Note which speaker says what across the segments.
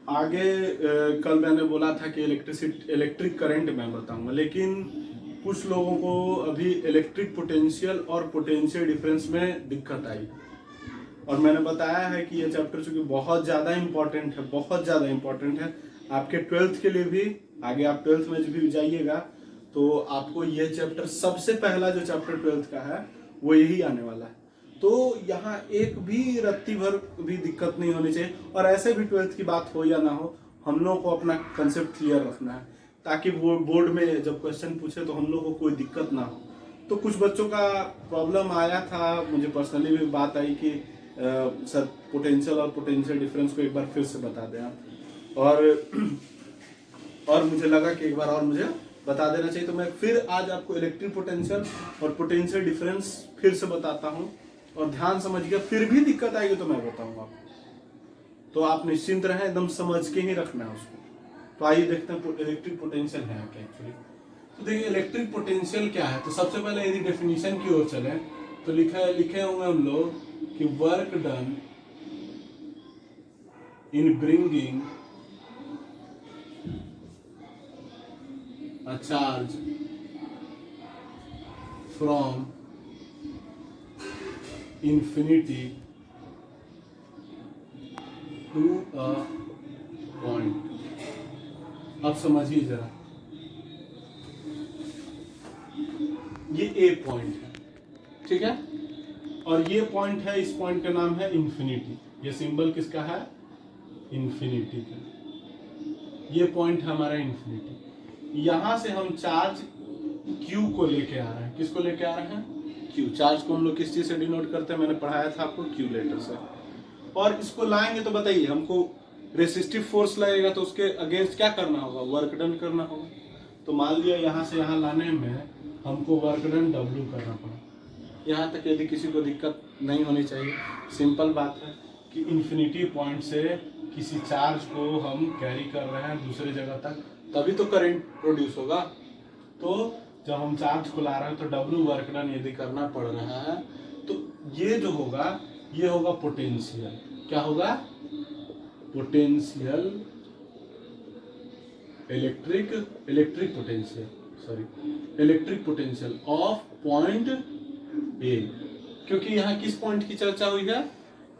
Speaker 1: आगे कल मैंने बोला था कि इलेक्ट्रिक करंट मैं बताऊंगा, लेकिन कुछ लोगों को अभी इलेक्ट्रिक पोटेंशियल और पोटेंशियल डिफरेंस में दिक्कत आई। और मैंने बताया है कि ये चैप्टर चूंकि बहुत ज़्यादा इंपॉर्टेंट है, बहुत ज़्यादा इंपॉर्टेंट है आपके 12th के लिए भी। आगे आप 12th में भी जाइएगा तो आपको ये चैप्टर, सबसे पहला जो चैप्टर 12th का है वो यही आने वाला है। तो यहाँ एक भी रत्ती भर भी दिक्कत नहीं होनी चाहिए। और ऐसे भी 12th की बात हो या ना हो, हम लोग को अपना कंसेप्ट क्लियर रखना है, ताकि वो बोर्ड में जब क्वेश्चन पूछे तो हम लोग को कोई दिक्कत ना हो। तो कुछ बच्चों का प्रॉब्लम आया था, मुझे पर्सनली भी बात आई कि सर पोटेंशियल और पोटेंशियल डिफरेंस को एक बार फिर से बता दें आप। और मुझे लगा कि एक बार और मुझे बता देना चाहिए, तो मैं फिर आज आपको इलेक्ट्रिक पोटेंशियल और पोटेंशियल डिफरेंस फिर से बताता हूं। और ध्यान समझिए, फिर भी दिक्कत आएगी तो मैं बताऊंगा आपको, तो आप निश्चिंत रहें, एकदम समझ के ही रखना है उसको। तो आइए देखते हैं इलेक्ट्रिक पोटेंशियल है क्या एक्चुअली। तो देखिए इलेक्ट्रिक पोटेंशियल क्या है। तो सबसे पहले यदि डेफिनेशन की ओर चले तो लिखे होंगे हम लोग कि work done in bringing a charge from infinity to a point। अब समझिए जरा, ये ए पॉइंट है, ठीक है, और ये पॉइंट है, इस पॉइंट का नाम है इंफिनिटी। ये सिंबल किसका है? इंफिनिटी का। ये पॉइंट है हमारा इंफिनिटी। यहां से हम चार्ज Q को लेके आ रहे हैं। किसको लेके आ रहे हैं? Q। चार्ज को हम लोग किस चीज से डिनोट करते हैं? मैंने पढ़ाया था आपको, Q लेटर से। और इसको लाएंगे तो बताइए, हमको रेसिस्टिव फोर्स लगेगा तो उसके अगेंस्ट क्या करना होगा? वर्क डन करना होगा। तो मान लिया यहां से यहां लाने में हमको वर्क डन W करना पड़ा। यहाँ तक यदि किसी को दिक्कत नहीं होनी चाहिए, सिंपल बात है कि इन्फिनिटी पॉइंट से किसी चार्ज को हम कैरी कर रहे हैं दूसरे जगह तक, तभी तो करंट प्रोड्यूस होगा। तो जब हम चार्ज को ला रहे हैं तो W वर्क डन यदि करना पड़ रहा है तो ये जो होगा ये होगा पोटेंशियल। क्या होगा? Potential, electric potential of point A. क्योंकि यहाँ किस पॉइंट की चर्चा हुई है?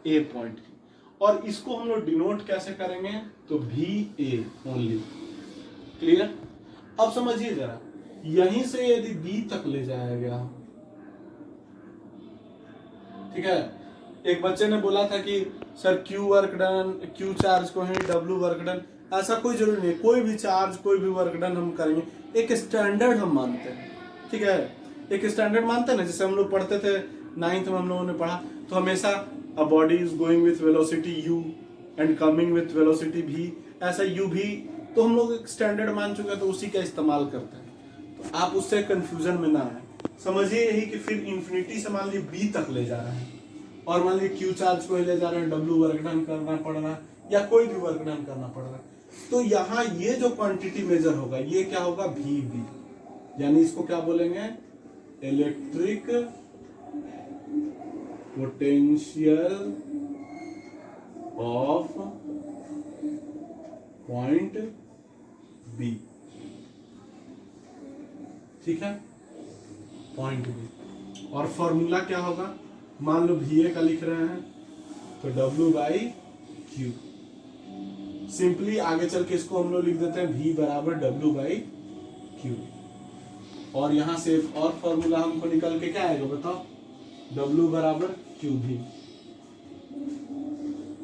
Speaker 1: ए पॉइंट की। और इसको हम लोग डिनोट कैसे करेंगे? तो VA ओनली। क्लियर? अब समझिए जरा, यहीं से यदि B तक ले जाया गया, ठीक है, एक बच्चे ने बोला था कि sir Q work done, Q charge को है, W वर्क डन। ऐसा कोई जरूरी नहीं, कोई भी चार्ज कोई भी वर्क डन हम करेंगे, एक स्टैंडर्ड हम मानते हैं, ठीक है, एक स्टैंडर्ड मानते हैं ना। जैसे हम लोग पढ़ते थे 9th में, हम लोगों ने पढ़ा तो हमेशा a body is going with velocity u and coming with velocity v, ऐसा u भी तो हम लोग एक स्टैंडर्ड मान चुके हैं, तो उसी का इस्तेमाल करते हैं। तो आप उससे कंफ्यूजन में ना आए, समझिए यही कि फिर इंफिनिटी से मान लीजिए B तक ले जा रहे हैं, और मान लीजिए Q चार्ज को ले जा रहे हैं, W वर्क डन करना पड़ रहा है या कोई भी वर्क डन करना पड़ रहा है, तो यहाँ ये जो क्वांटिटी मेजर होगा ये क्या होगा? VB। यानी इसको क्या बोलेंगे? Electric potential of point B। ठीक है, पॉइंट B। और फॉर्मूला क्या होगा? मान लो VA का लिख रहे हैं तो W/Q। सिंपली आगे चल के इसको हम लोग लिख देते हैं V बराबर W/Q। और यहां से एक और फॉर्मूला हमको निकल के क्या आएगा बताओ? W बराबर QV।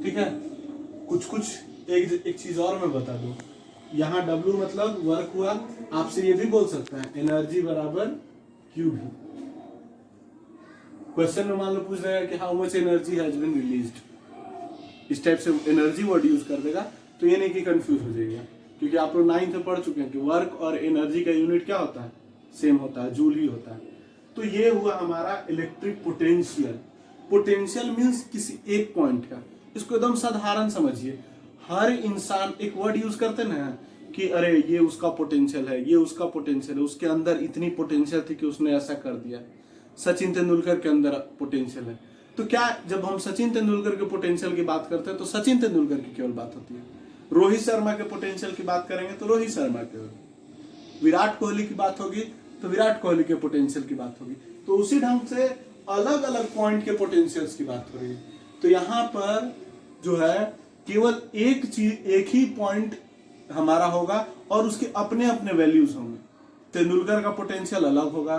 Speaker 1: ठीक है, कुछ एक चीज और मैं बता दूं, यहाँ W मतलब वर्क हुआ, आपसे ये भी बोल सकते हैं एनर्जी बराबर QV। क्वेश्चन में मान लो पूछ रहा है कि how much energy has been released, इस टाइप से एनर्जी वर्ड यूज कर देगा, तो ये नहीं कि कंफ्यूज हो जाएगा, क्योंकि आप लोग 9th में पढ़ चुके हैं कि वर्क और एनर्जी का यूनिट क्या होता है? सेम होता है, जूल ही होता है। तो ये हुआ हमारा इलेक्ट्रिक पोटेंशियल। पोटेंशियल मीन्स किसी एक पॉइंट का। इसको एकदम साधारण समझिए, हर इंसान एक वर्ड यूज करते ना कि अरे ये उसका पोटेंशियल है, ये उसका पोटेंशियल है, उसके अंदर इतनी पोटेंशियल थी कि उसने ऐसा कर दिया। सचिन तेंदुलकर के अंदर पोटेंशियल है, तो क्या जब हम सचिन तेंदुलकर के पोटेंशियल की बात करते हैं तो सचिन तेंदुलकर की केवल बात होती है? रोहित शर्मा के पोटेंशियल की बात करेंगे तो रोहित शर्मा के होगी, विराट कोहली की बात होगी तो विराट कोहली के पोटेंशियल की बात होगी। तो उसी ढंग से अलग अलग पॉइंट के पोटेंशियल्स की बात हो रही है। तो यहाँ पर जो है केवल एक चीज, एक ही पॉइंट हमारा होगा और उसके अपने अपने वैल्यूज होंगे। तेंदुलकर का पोटेंशियल अलग होगा,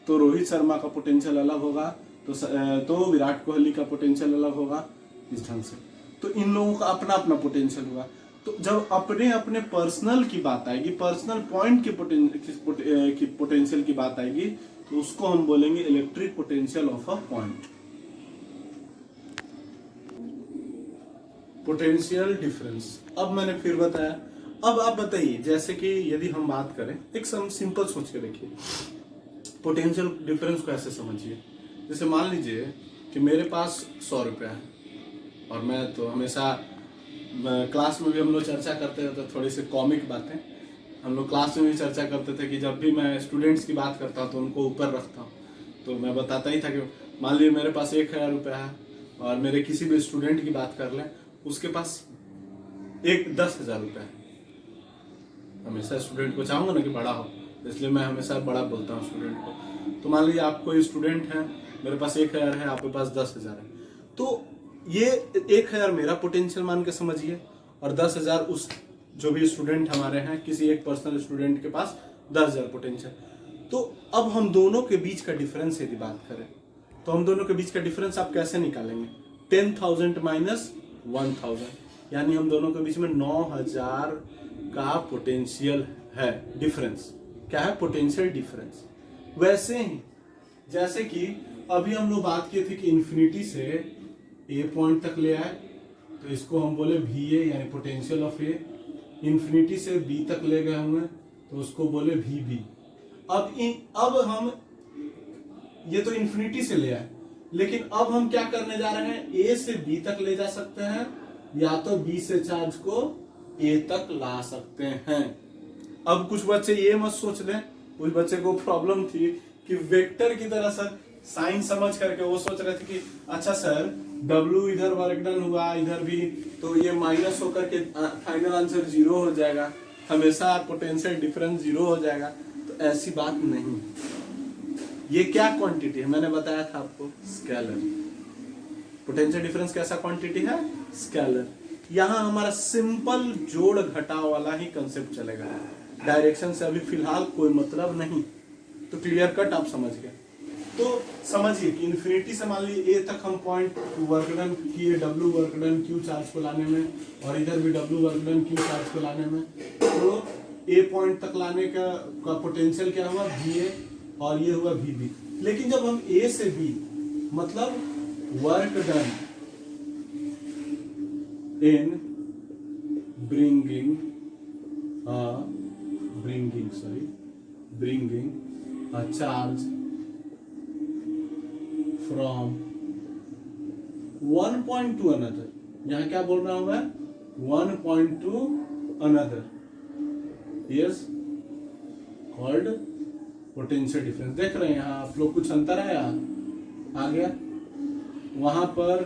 Speaker 1: तो रोहित शर्मा का पोटेंशियल अलग होगा, तो विराट कोहली का पोटेंशियल अलग होगा, इस ढंग से। तो इन लोगों का अपना अपना पोटेंशियल होगा। तो जब अपने अपने पर्सनल की बात आएगी, पर्सनल पॉइंट की पोटेंशियल की बात आएगी, तो उसको हम बोलेंगे electric potential of a point. Potential difference. अब मैंने फिर बताया, अब आप बताइए, जैसे कि यदि हम बात करें, एक सिंपल सोच के देखिए, पोटेंशियल डिफरेंस को ऐसे समझिए। जैसे मान लीजिए कि मेरे पास 100 रुपया है और मैं तो हमेशा क्लास में भी हम लोग चर्चा करते रहते, थोड़ी सी कॉमिक बातें हम लोग क्लास में भी चर्चा करते थे कि जब भी मैं स्टूडेंट्स की बात करता हूँ तो उनको ऊपर रखता हूँ। तो मैं बताता ही था कि मान लीजिए मेरे पास 1000 रुपया है और मेरे किसी भी स्टूडेंट की बात कर लें, उसके पास 10,000 रुपया है। हमेशा स्टूडेंट को चाहूँगा ना कि बड़ा हो, इसलिए मैं हमेशा बड़ा बोलता हूँ स्टूडेंट को। तो मान लीजिए आप कोई स्टूडेंट हैं, मेरे पास 1000 है, आपके पास 10,000 है। तो ये 1000 मेरा पोटेंशियल मान के समझिए और 10,000 उस जो भी स्टूडेंट हमारे हैं, किसी एक पर्सनल स्टूडेंट के पास 10,000 पोटेंशियल। तो अब हम दोनों के बीच का डिफरेंस यदि बात करें तो हम दोनों के बीच का डिफरेंस आप कैसे निकालेंगे? 10,000 माइनस 1,000, यानी हम दोनों के बीच में 9,000 का पोटेंशियल है डिफरेंस। क्या है? Potential difference. वैसे ही जैसे कि अभी हम लोग बात किए थे कि इन्फिनिटी से ए पॉइंट तक ले आए, तो इसको हम बोले वी ए, यानी पोटेंशियल ऑफ ए। इन्फिनिटी से बी तक ले गए होंगे तो उसको बोले वी बी। अब हम ये तो इन्फिनिटी से ले आए, लेकिन अब हम क्या करने जा रहे हैं? ए से बी तक ले जा सकते हैं, या तो बी से चार्ज को ए तक ला सकते हैं। अब कुछ बच्चे ये मत सोच लें, कुछ बच्चे को प्रॉब्लम थी कि वेक्टर की तरह सर साइन समझ करके वो सोच रहे थे कि अच्छा सर W इधर वर्क डन हुआ, इधर भी, तो ये माइनस होकर के फाइनल आंसर 0 हो जाएगा, हमेशा पोटेंशियल डिफरेंस 0 हो जाएगा। तो ऐसी बात नहीं। ये क्या क्वांटिटी है? मैंने बताया था आपको, स्केलर। पोटेंशियल डिफरेंस कैसा क्वांटिटी है? स्केलर। यहाँ हमारा सिंपल जोड़ घटाव वाला ही कंसेप्ट चलेगा, डायरेक्शन से अभी फिलहाल कोई मतलब नहीं। तो क्लियर कट आप समझ गए। तो समझिए कि इन्फिनिटी से मान लीजिए ए तक हम पॉइंट वर्क डन किए, W work done Q charge को लाने में, और इधर भी W work done Q charge को लाने में। तो ए पॉइंट तक लाने का पोटेंशियल क्या हुआ? VA, और ये हुआ VB। लेकिन जब हम A से B, मतलब work done in bringing a charge from one point to another, यहाँ क्या बोल रहा हूं मैं? one point to another is called potential difference। देख रहे हैं यहाँ आप लोग, कुछ अंतर है? यहाँ आ गया। वहां पर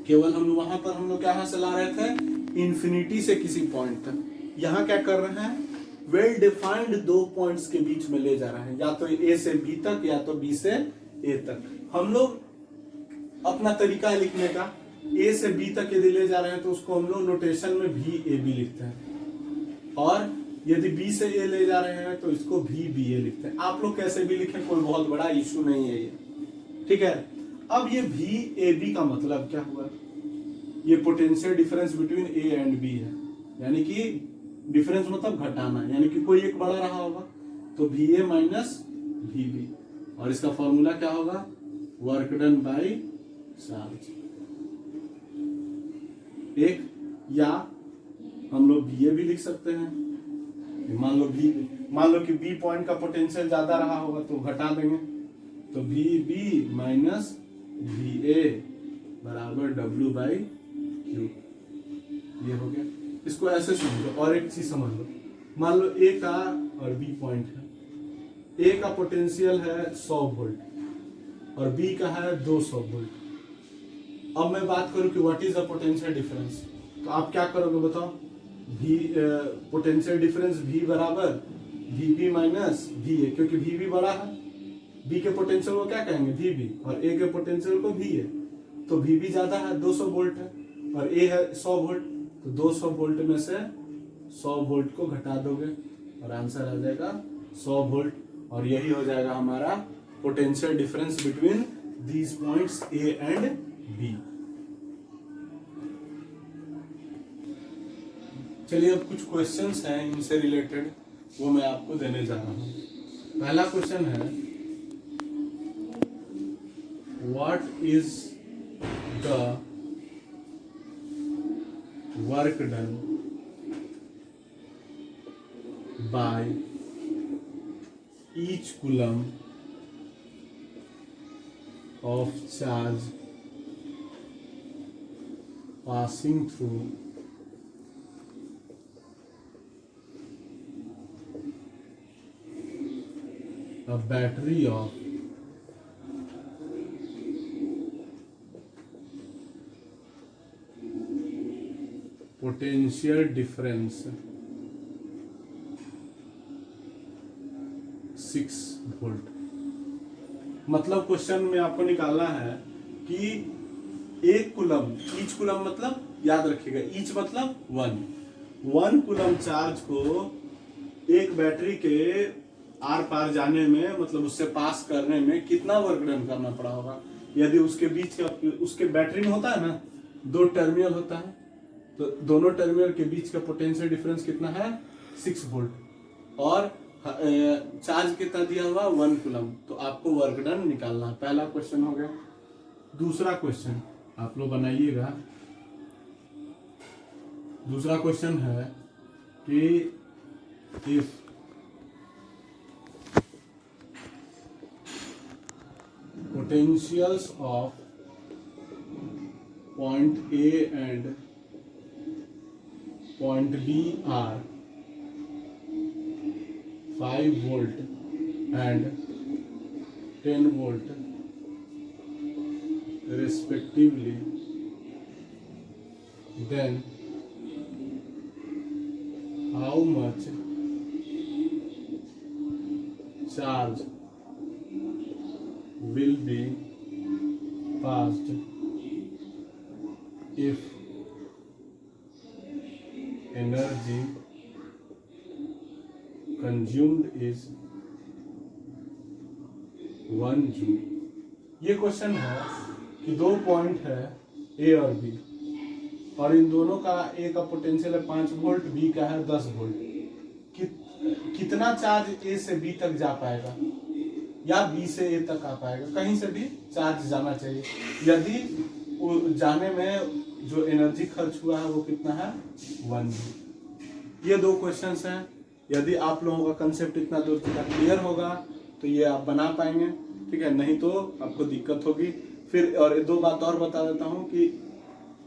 Speaker 1: केवल वहां पर हम लोग क्या से ला रहे थे? इन्फिनिटी से किसी पॉइंट तक। यहाँ क्या कर रहे हैं? वेल डिफाइंड दो पॉइंट्स के बीच में ले जा रहे हैं, या तो ए से बी तक, या तो बी से ए तक। हम लोग अपना तरीका है लिखने का, ए से बी तक यदि ले जा रहे हैं तो उसको हम लोग नोटेशन में भी ए बी लिखते हैं, और यदि बी से ए ले जा रहे हैं तो इसको भी बी ए लिखते हैं। आप लोग कैसे भी लिखें, कोई बहुत बड़ा इशू नहीं है ये, ठीक है। अब ये भी ए बी का मतलब क्या हुआ? ये potential difference between A and B है, यानी कि डिफरेंस मतलब घटाना, यानी कि कोई एक बड़ा रहा होगा तो भी ए माइनस भी बी, और इसका फॉर्मूला क्या होगा? Work done by charge. एक, या हम लोग बी ए भी लिख सकते हैं। मान लो कि बी पॉइंट का पोटेंशियल ज्यादा रहा होगा तो घटा देंगे, तो भी बी माइनस भी ए बराबर W बाई क्यू। ये हो गया। इसको ऐसे समझो। और एक चीज समझ लो, मान लो ए का और बी पॉइंट है, ए का पोटेंशियल है 100 वोल्ट और बी का है 200 वोल्ट। अब मैं बात करूं कि what is the potential difference, तो आप क्या करोगे बताओ? V पोटेंशियल डिफरेंस V बराबर VB माइनस VA, क्योंकि VB बड़ा है, B के पोटेंशियल को क्या कहेंगे VB, और A के पोटेंशियल को VA, तो VB ज्यादा है 200 वोल्ट है और A है 100 वोल्ट, तो 200 वोल्ट में से 100 वोल्ट को घटा दोगे और आंसर आ जाएगा 100 वोल्ट, और यही हो जाएगा हमारा potential difference between these points A and B। चलिए अब कुछ क्वेश्चंस हैं इनसे रिलेटेड, वो मैं आपको देने जा रहा हूँ। पहला क्वेश्चन है, what is the work done by each coulomb of charge passing through a battery of 6 volt. मतलब क्वेश्चन में आपको निकालना है कि एक कूलम, ईच कूलम मतलब याद रखिएगा, ईच मतलब 1 कूलम चार्ज को एक बैटरी के आर पार जाने में, मतलब उससे पास करने में कितना वर्क डन करना पड़ा होगा। यदि उसके बीच का, उसके बैटरी में होता है ना 2 टर्मिनल होता है, तो दोनों टर्मिनल के बीच का पोटेंशियल डिफरेंस कितना है 6 वोल्ट, और चार्ज कितना दिया हुआ 1 कूलम, तो आपको वर्क डन निकालना है। पहला क्वेश्चन हो गया। दूसरा क्वेश्चन आप लोग बनाइएगा। दूसरा क्वेश्चन है कि if potentials of point A and point B are 5 volt and 10 volt respectively, then how much charge will be passed if energy consumed is 1 joule. ये क्वेश्चन है कि 2 पॉइंट है A और B, और इन दोनों का A का पोटेंशियल है 5 वोल्ट, B का है 10 वोल्ट। कितना चार्ज A से B तक जा पाएगा या B से A तक आ पाएगा, कहीं से भी चार्ज जाना चाहिए। यदि जाने में जो एनर्जी खर्च हुआ है वो कितना है 1 जूल। ये 2 क्वेश्चंस हैं। यदि आप लोगों का कंसेप्ट इतना दूर तक क्लियर होगा तो ये आप बना पाएंगे, ठीक है, नहीं तो आपको दिक्कत होगी। फिर और 2 बात और बता देता हूँ कि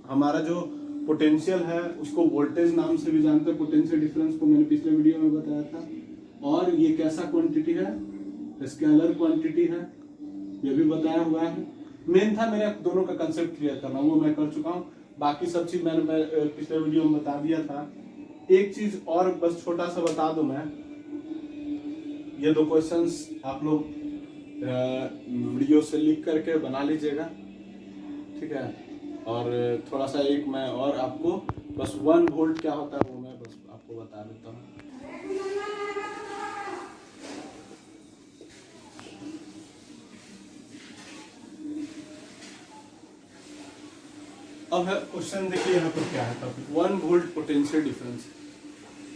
Speaker 1: हमारा जो पोटेंशियल है उसको वोल्टेज नाम से भी जानते हैं। पोटेंशियल डिफरेंस को मैंने पिछले वीडियो में बताया था। और ये कैसा क्वांटिटी है, स्केलर क्वांटिटी है, ये भी बताया हुआ है। मेन था मेरा दोनों का कंसेप्ट क्लियर करना, वो मैं कर चुका हूँ। बाकी सब चीज मैंने पिछले वीडियो में बता दिया था। एक चीज और बस छोटा सा बता दूं मैं, ये 2 क्वेश्चंस आप लोग वीडियो से लिख करके बना लीजिएगा, ठीक है। और थोड़ा सा एक मैं और आपको बस 1 वोल्ट क्या होता है वो मैं बस आपको बता देता हूँ। अब है क्वेश्चन, देखिए यहाँ पर क्या है topic, 1 volt potential difference.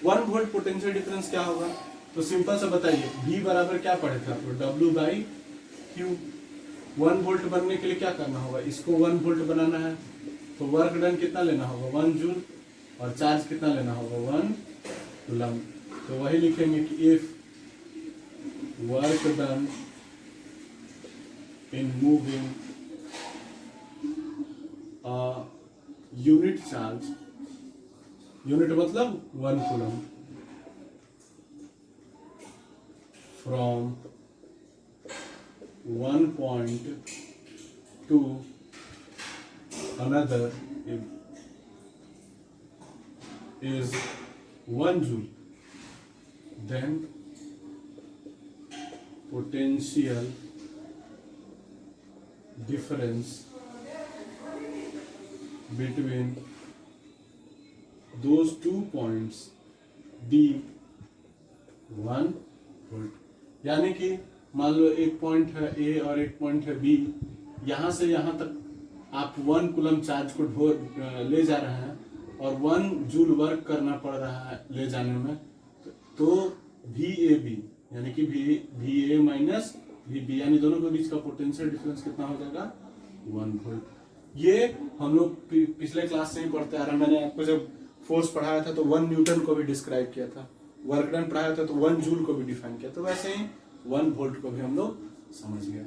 Speaker 1: 1 volt potential difference क्या होगा, तो सिंपल से बताइए। V बराबर क्या पढ़े थे आप लोग, W/Q। 1 वोल्ट बनने के लिए क्या करना होगा, इसको 1 वोल्ट बनाना है, तो वर्क डन कितना लेना होगा 1 जूल, और चार्ज कितना लेना होगा 1 कूलम। तो वही लिखेंगे कि if work done in moving unit charge, unit मतलब 1 coulomb, from 1 point to another is 1 joule, then potential difference between those 2 points be 1 volt। यानी कि मान लो एक पॉइंट है ए और एक पॉइंट है बी, यहाँ से यहाँ तक आप 1 कूलम चार्ज को ले जा रहे हैं और 1 जूल वर्क करना पड़ रहा है ले जाने में, तो VAB यानी कि VA माइनस VB यानी दोनों के बीच का पोटेंशियल डिफरेंस कितना हो जाएगा 1 वोल्ट। ये हम लोग पिछले क्लास से ही पढ़ते आ रहे हैं। मैंने आपको जब फोर्स पढ़ाया था तो 1 न्यूटन को भी डिस्क्राइब किया था, वर्क डन पढ़ाया था तो 1 जूल को भी डिफाइन किया, तो वैसे ही 1 वोल्ट को भी हम लोग समझ गए।